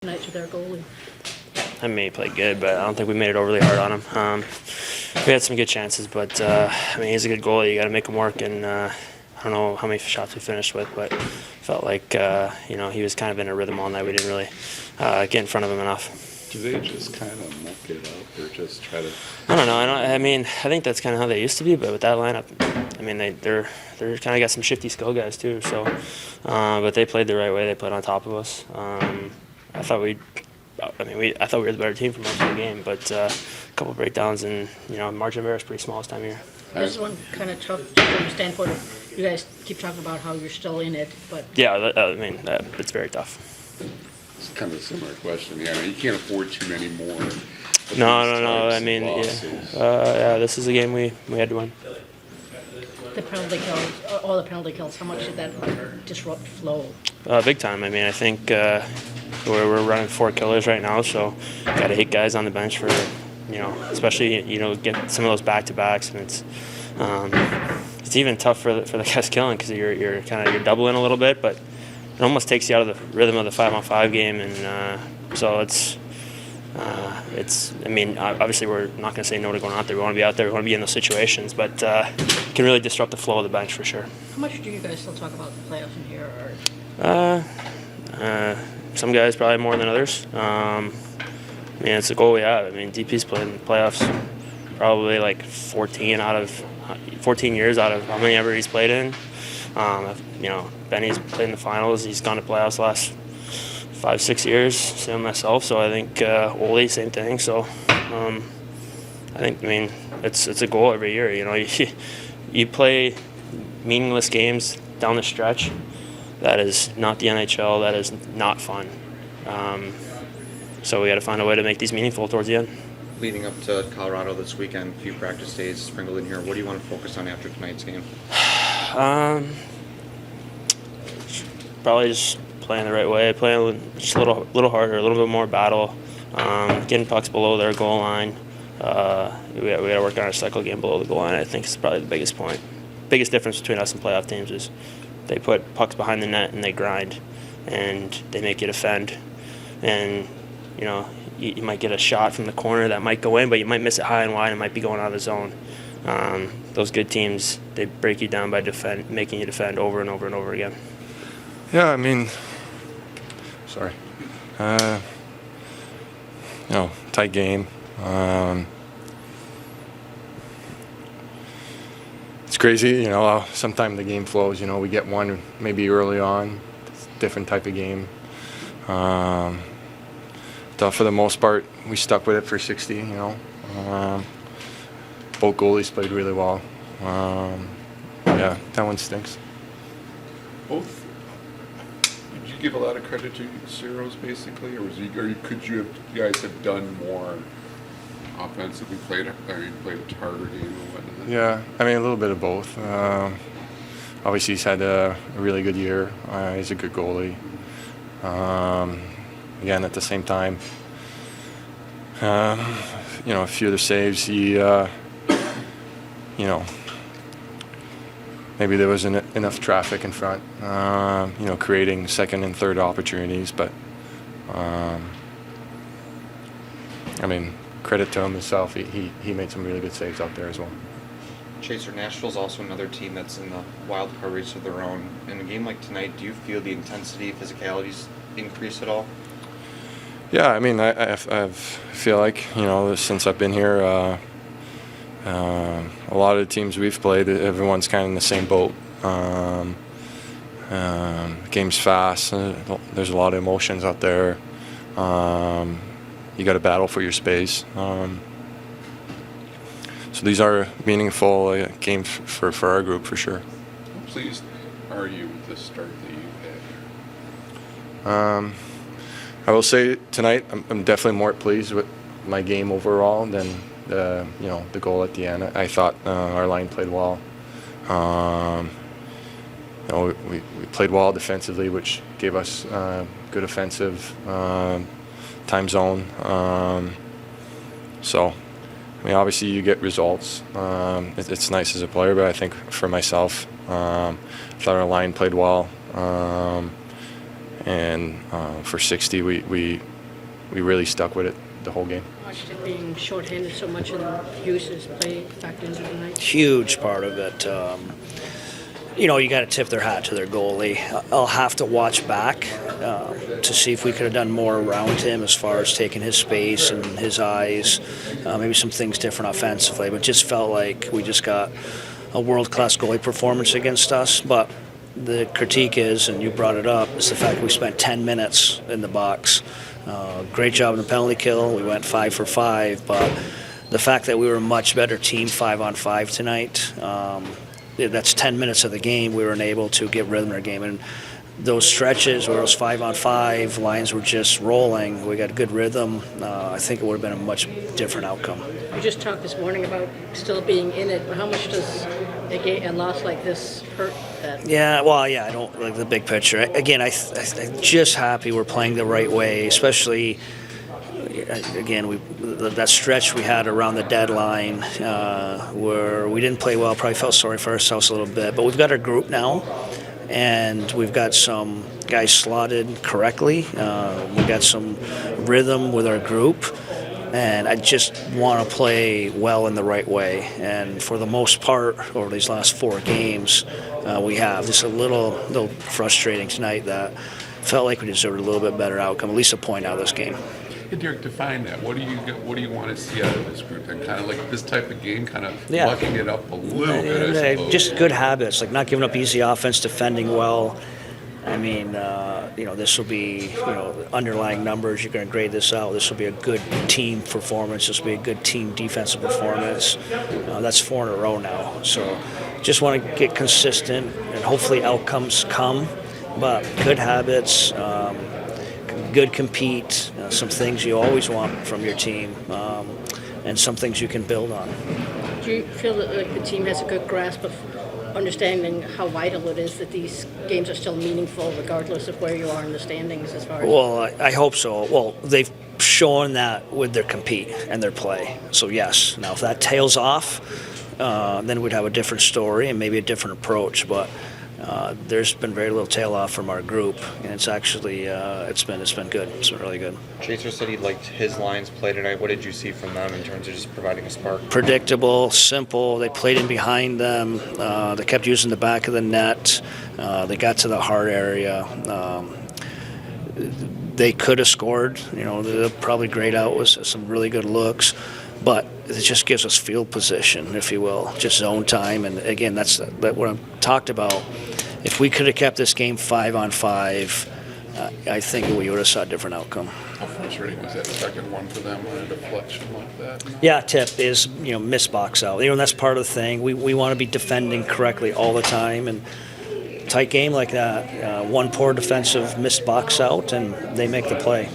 Tonight to their goalie. I mean, he played good, but I don't think we made it overly hard on him. We had some good chances, but I mean, he's a good goalie. You got to make him work, and I don't know how many shots we finished with, but felt like he was kind of in a rhythm all night. We didn't really get in front of him enough. Do they just kind of muck it up, or just try to? I don't know. I think that's kind of how they used to be, but with that lineup, I mean, they're kind of got some shifty skill guys too. So, but they played the right way. They played on top of us. I thought we were the better team for most of the game, but a couple breakdowns, and margin of error is pretty small this time of year. This one kind of tough from the standpoint of you guys keep talking about how you're still in it, but yeah, it's very tough. It's kind of a similar question. Yeah, you can't afford too many more. No. I mean, this is a game we had to win. the penalty kills, all the penalty kills, how much did that disrupt flow? Big time. I mean, I think we're running 4 killers right now, so got to hit guys on the bench for, especially get some of those back-to-backs, and it's even tough for the guys killing because you're doubling a little bit, but it almost takes you out of the rhythm of the 5-on-5 game, and so it's. I mean, obviously we're not going to say no to going out there. We want to be out there. We want to be in those situations, but it can really disrupt the flow of the bench for sure. How much do you guys still talk about the playoffs in here? Or? Some guys probably more than others. I mean, it's the goal we have. I mean, DP's played in the playoffs probably like 14 years out of how many ever he's played in. Benny's played in the finals. He's gone to playoffs the last 5-6 years, same myself. So I think Ole, same thing. So I mean, it's a goal every year. You play meaningless games down the stretch. That is not the NHL. That is not fun. So we got to find a way to make these meaningful towards the end. Leading up to Colorado this weekend, a few practice days sprinkled in here. What do you want to focus on after tonight's game? Probably just playing the right way, playing just a little harder, a little bit more battle, getting pucks below their goal line. We got to work on our cycle game below the goal line. I think is probably the biggest point. Biggest difference between us and playoff teams is they put pucks behind the net and they grind, and they make you defend. And you might get a shot from the corner that might go in, but you might miss it high and wide and might be going out of the zone. Those good teams, they break you down by making you defend over and over and over again. Yeah, I mean, tight game. It's crazy, sometimes the game flows, we get one maybe early on, it's a different type of game. But for the most part, we stuck with it for 60, both goalies played really well. Yeah, that one stinks. Both. Did you give a lot of credit to Zeros basically, or could you guys have done more offensively? Played a harder game or whatnot? Yeah, I mean a little bit of both. Obviously, he's had a really good year. He's a good goalie. Again, at the same time, a few of the saves, maybe there wasn't enough traffic in front, creating second and third opportunities. But, credit to him himself. He made some really good saves out there as well. Chaser, Nashville's also another team that's in the wild card race of their own. In a game like tonight, do you feel the intensity, physicalities increase at all? Yeah, I mean, I feel like, since I've been here, a lot of the teams we've played, everyone's kind of in the same boat. Game's fast. There's a lot of emotions out there. You got to battle for your space. So these are meaningful games for our group for sure. How pleased are you with the start that you had? I will say tonight I'm definitely more pleased with my game overall than the goal at the end. I thought our line played well. We played well defensively, which gave us good offensive time zone. So, obviously you get results. It's nice as a player, but I think for myself, I thought our line played well. And for 60, we we really stuck with it the whole game. Watched it being shorthanded so much and Hughes' play factored into the night. Huge part of it. You know, you got to tip their hat to their goalie. I'll have to watch back to see if we could have done more around him as far as taking his space and his eyes, maybe some things different offensively. But it just felt like we just got a world-class goalie performance against us. But the critique is, and you brought it up, is the fact we spent 10 minutes in the box. Great job in the penalty kill. We went 5 for 5, but the fact that we were a much better team 5-on-5 tonight, that's 10 minutes of the game we weren't able to get rhythm in our game. And those stretches where it was 5-on-5, lines were just rolling, we got good rhythm, I think it would have been a much different outcome. We just talked this morning about still being in it, but how much does a loss like this hurt that? Yeah, well, yeah, I don't like the big picture. Again, I'm just happy we're playing the right way, especially, again, that stretch we had around the deadline where we didn't play well, probably felt sorry for ourselves a little bit, but we've got our group now, and we've got some guys slotted correctly. We've got some rhythm with our group. And I just want to play well in the right way. And for the most part, over these last 4 games, we have. Just a little frustrating tonight that felt like we deserved a little bit better outcome, at least a point out of this game. Hey, Derek, define that. What do you want to see out of this group? And kind of like this type of game, kind of mucking it up a little bit, I suppose. Just good habits, like not giving up easy offense, defending well. I mean, this will be, underlying numbers. You're going to grade this out. This will be a good team performance. This will be a good team defensive performance. That's 4 in a row now. So just want to get consistent, and hopefully outcomes come. But good habits, good compete, some things you always want from your team, and some things you can build on. Do you feel that the team has a good grasp of understanding how vital it is that these games are still meaningful regardless of where you are in the standings as far as... Well, I hope so. Well, they've shown that with their compete and their play. So, yes. Now, if that tails off, then we'd have a different story and maybe a different approach. But there's been very little tail off from our group, and it's actually it's been good. It's been really good. Chaser said he liked his lines play tonight. What did you see from them in terms of just providing a spark? Predictable, simple. They played in behind them. They kept using the back of the net. They got to the hard area. They could have scored. The probably grayed out was some really good looks. But it just gives us field position, if you will, just zone time. And again, that's what I talked about. If we could have kept this game 5-on-5, I think we would have saw a different outcome. How frustrating was that second one for them on a deflection like that? Yeah, tip is, miss box out. And that's part of the thing. We want to be defending correctly all the time. And tight game like that, one poor defensive missed box out, and they make the play.